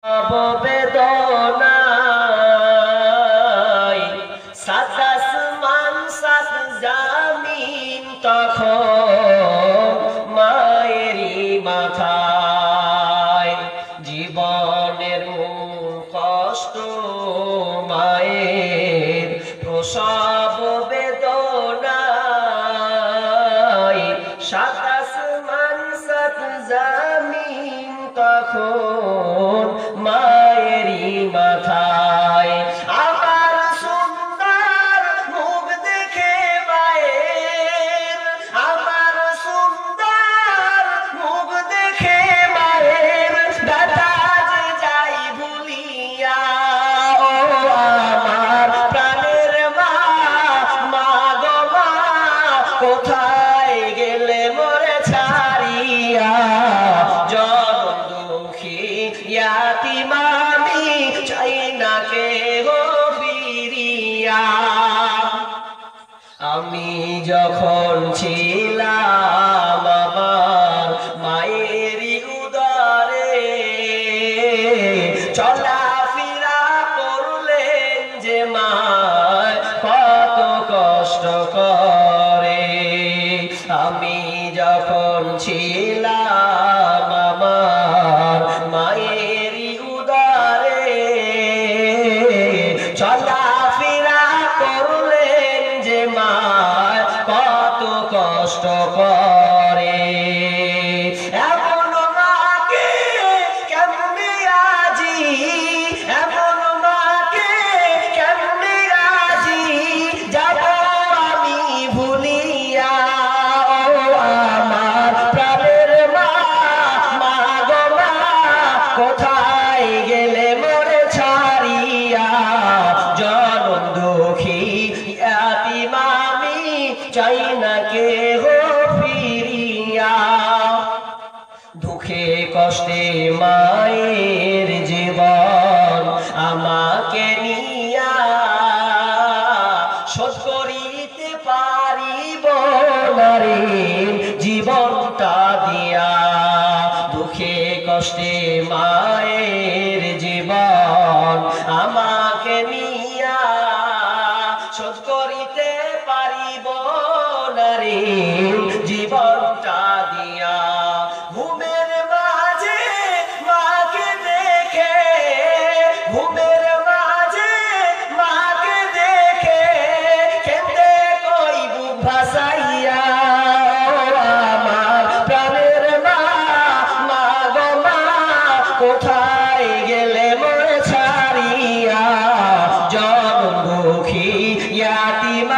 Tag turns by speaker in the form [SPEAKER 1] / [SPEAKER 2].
[SPEAKER 1] বেদনায় সাত আসমান সাত জামিন তখন মায়েরই মাথায় জীবনের মূল কষ্ট মায়ের প্রসব বেদনায় সাত আসমান সাত জামিন তখন মায়েরই মাথায় আমার সুন্দর মুখ দেখে মায়ের আমার সুন্দর মুখ দেখে মায়ের দাদা যে যাই ভুলিয়া ও আমার প্রাণের মা মা গো মা কোথায় গেলে মোরে ছাড়িয়া ইয়াতীম আমি চাই না কেহ ফিরিয়া আমি যখন ছিলাম আমার মায়েরই উদরে চলাফেরা করলেন যে মা কত কষ্ট করে আমি যখন ছিলাম আমার মায়েরই উদরে চলাফেরা করলেন যে মা কত কষ্ট করে এমন মাকে কেমনে আজি এমন মাকে কেমনে আজি যাব আমি ভুলিয়া ও আমার প্রাণের মা মা গো মা কোথায় গেলে মোরে ছাড়িয়া জনম দুঃখী ইয়াতীম আমি চাই না কেহ ফিরিয়া দুঃখে কষ্টে মায়ের জীবন আমাকে নিয়া শোধ করিতে পারিব না রে জীবনটা দিয়া দুঃখে কষ্টে মায়ের জীবন আমাকে নিয়া শোধ করিতে পারিব না রে জীবনটা দিয়া ঘুমের মাঝে মাকে দেখে ঘুমের মাঝে মাকে দেখে কেঁদে কই বুক ভাসাইয়া আমার প্রাণের মা মা গো মা কোথায় গেলে মোরে ছাড়িয়া জনম দুঃখী ইয়াতীম